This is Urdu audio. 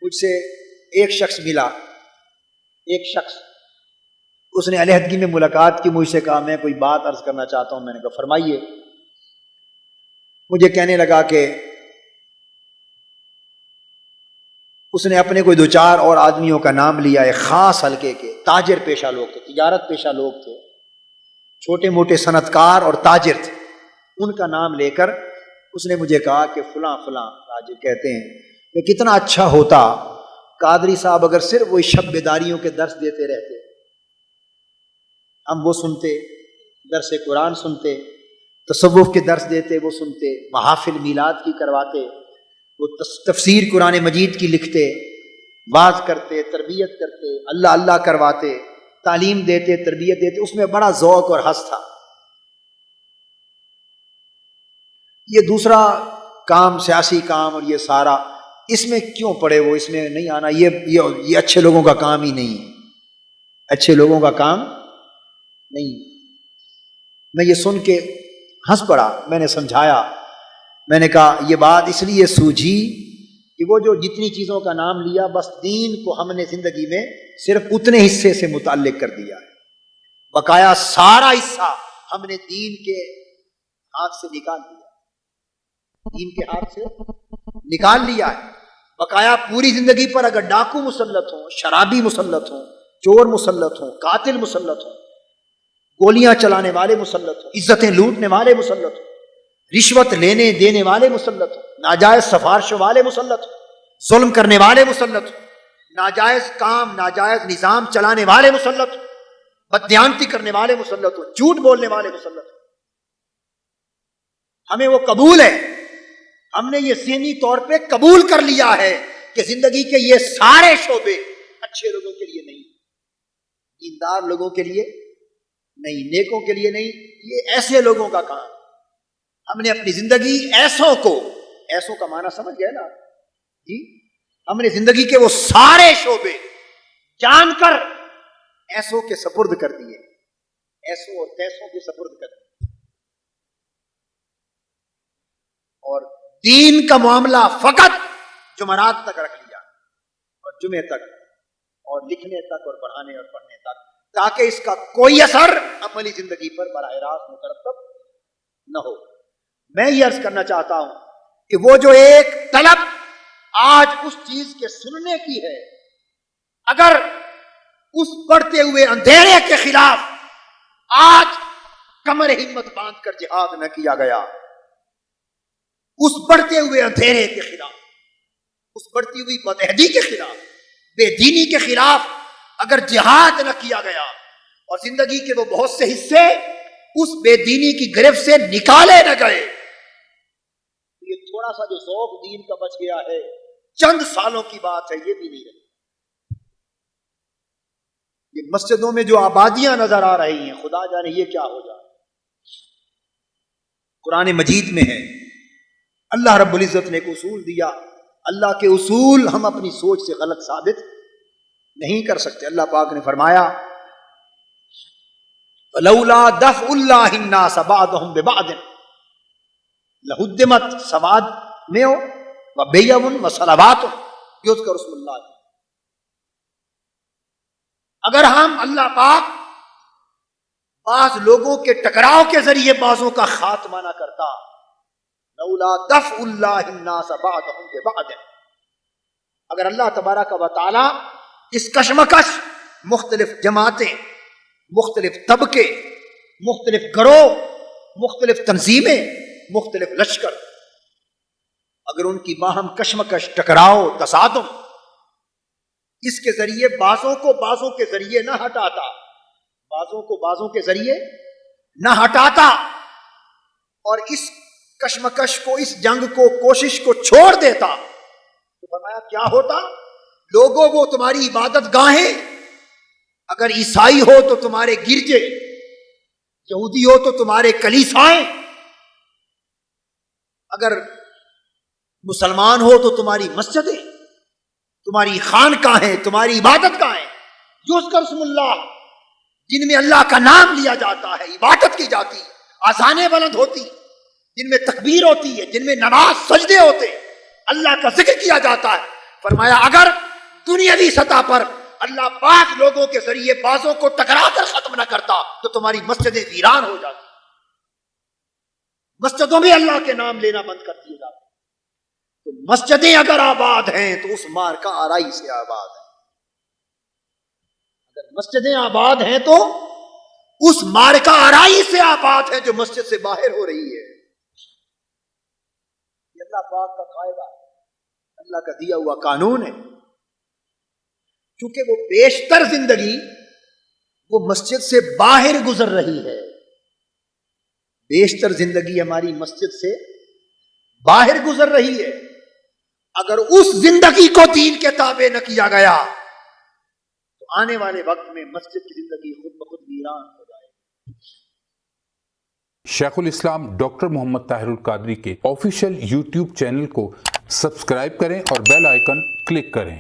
مجھ سے ایک شخص ملا، ایک شخص، اس نے علیحدگی میں ملاقات کی، مجھ سے کہا میں کوئی بات عرض کرنا چاہتا ہوں۔ میں نے کہا فرمائیے۔ مجھے کہنے لگا کہ اس نے اپنے کوئی دو چار اور آدمیوں کا نام لیا، ایک خاص حلقے کے تاجر پیشہ لوگ تھے، تجارت پیشہ لوگ تھے، چھوٹے موٹے صنعت کار اور تاجر تھے، ان کا نام لے کر اس نے مجھے کہا کہ فلاں فلاں تاجر کہتے ہیں کہ کتنا اچھا ہوتا قادری صاحب اگر صرف وہی شب بیداریوں کے درس دیتے رہتے، ہم وہ سنتے، درس قرآن سنتے، تصوف کے درس دیتے وہ سنتے، محافل میلاد کی کرواتے، وہ تفسیر قرآن مجید کی لکھتے، واعظ کرتے، تربیت کرتے، اللہ اللہ کرواتے، تعلیم دیتے، تربیت دیتے، اس میں بڑا ذوق اور حس تھا۔ یہ دوسرا کام، سیاسی کام اور یہ سارا، اس میں کیوں پڑے وہ، اس میں نہیں آنا، یہ اچھے لوگوں کا کام ہی نہیں ہے، اچھے لوگوں کا کام نہیں۔ میں یہ سن کے ہنس پڑا، میں نے سمجھایا، میں نے کہا یہ بات اس لیے سوجھی کہ وہ جو جتنی چیزوں کا نام لیا، بس دین کو ہم نے زندگی میں صرف اتنے حصے سے متعلق کر دیا ہے، بقایا سارا حصہ ہم نے دین کے ہاتھ سے نکال دیا، دین کے ہاتھ سے نکال لیا ہے۔ بقایا پوری زندگی پر اگر ڈاکو مسلط ہوں، شرابی مسلط ہوں، چور مسلط ہوں، قاتل مسلط ہوں، گولیاں چلانے والے مسلط ہوں، عزتیں لوٹنے والے مسلط ہوں، رشوت لینے دینے والے مسلط ہوں، ناجائز سفارشوں والے مسلط ہوں، ظلم کرنے والے مسلط ہوں، ناجائز کام، ناجائز نظام چلانے والے مسلط ہوں، بددیانتی کرنے والے مسلط ہوں، جھوٹ بولنے والے مسلط ہوں، ہمیں وہ قبول ہے، ہم نے یہ ذہنی طور پہ قبول کر لیا ہے کہ زندگی کے یہ سارے شعبے اچھے لوگوں کے لیے نہیں، دیندار لوگوں کے لیے نہیں، نیکوں کے لیے نہیں، یہ ایسے لوگوں کا کام۔ ہم نے اپنی زندگی ایسوں کو، ایسوں کا معنی سمجھ گئے نا جی، ہم نے زندگی کے وہ سارے شعبے جان کر ایسوں کے سپرد کر دیے، ایسوں اور تیسوں کے سپرد کر دیے، اور دین کا معاملہ فقط جمعرات تک رکھ لیا، اور جمعے تک، اور لکھنے تک، اور پڑھانے اور پڑھنے تک، تاکہ اس کا کوئی اثر عملی زندگی پر براہ راست مترتب نہ ہو۔ میں یہ عرض کرنا چاہتا ہوں کہ وہ جو ایک طلب آج اس چیز کے سننے کی ہے، اگر اس بڑھتے ہوئے اندھیرے کے خلاف آج کمر ہمت باندھ کر جہاد نہ کیا گیا، اس بڑھتے ہوئے اندھیرے کے خلاف، اس بڑھتی ہوئی بدعہدی کے خلاف، بے دینی کے خلاف اگر جہاد نہ کیا گیا اور زندگی کے وہ بہت سے حصے اس بے دینی کی گرفت سے نکالے نہ گئے، یہ تھوڑا سا جو ذوق دین کا بچ گیا ہے، چند سالوں کی بات ہے، یہ بھی نہیں رہی۔ یہ مسجدوں میں جو آبادیاں نظر آ رہی ہیں، خدا جانے یہ کیا ہو جائے۔ قرآن مجید میں ہے، اللہ رب العزت نے ایک اصول دیا، اللہ کے اصول ہم اپنی سوچ سے غلط ثابت نہیں کر سکتے۔ اللہ پاک نے فرمایا لولا دفع اللہ الناس بعضهم ببعض لہدمت، سواد میں ہو وبیع وصلوات یذکر اسم اللہ، اگر ہم اللہ پاک بعض لوگوں کے ٹکراؤ کے ذریعے بعضوں کا خاتمہ نہ کرتا، لولا دفع اللہ الناس بعضهم ببعض، اگر اللہ تبارک و تعالی اس کشمکش، مختلف جماعتیں، مختلف طبقے، مختلف گروہ، مختلف تنظیمیں، مختلف لشکر، اگر ان کی باہم کشمکش، ٹکراؤ، تصادم، اس کے ذریعے بعضوں کو بعضوں کے ذریعے نہ ہٹاتا، بعضوں کو بعضوں کے ذریعے نہ ہٹاتا، اور اس کشمکش کو، اس جنگ کو، کوشش کو چھوڑ دیتا، تو فرمایا کیا ہوتا؟ لوگوں وہ تمہاری عبادت گاہیں، اگر عیسائی ہو تو تمہارے گرجے، یہودی ہو تو تمہارے کلیسائیں، اگر مسلمان ہو تو تمہاری مسجدیں، تمہاری خانقاہیں، تمہاری عبادت گاہیں، یذکر اسم اللہ، جن میں اللہ کا نام لیا جاتا ہے، عبادت کی جاتی، آذانیں بلند ہوتی، جن میں تکبیر ہوتی ہے، جن میں نماز سجدے ہوتے، اللہ کا ذکر کیا جاتا ہے، فرمایا اگر دنیاوی سطح پر اللہ پاک لوگوں کے ذریعے بازوں کو ٹکرا کر ختم نہ کرتا تو تمہاری مسجدیں ویران ہو جاتی. مسجدوں میں اللہ کے نام لینا بند کر دیے جاتے. تو مسجدیں اگر آباد ہیں تو اس مارکا آرائی سے آباد ہے. اگر مسجدیں آباد ہیں تو اس مارکا آرائی سے آباد ہے جو مسجد سے باہر ہو رہی ہے. یہ اللہ پاک کا قاعدہ ہے, اللہ کا دیا ہوا قانون ہے. چونکہ وہ بیشتر زندگی وہ مسجد سے باہر گزر رہی ہے. بیشتر زندگی ہماری مسجد سے باہر گزر رہی ہے. اگر اس زندگی کو دین کے تابع نہ کیا گیا تو آنے والے وقت میں مسجد کی زندگی خود بخود ویران ہو جائے. شیخ الاسلام ڈاکٹر محمد طاہر القادری کے آفیشیل یوٹیوب چینل کو سبسکرائب کریں اور بیل آئیکن کلک کریں.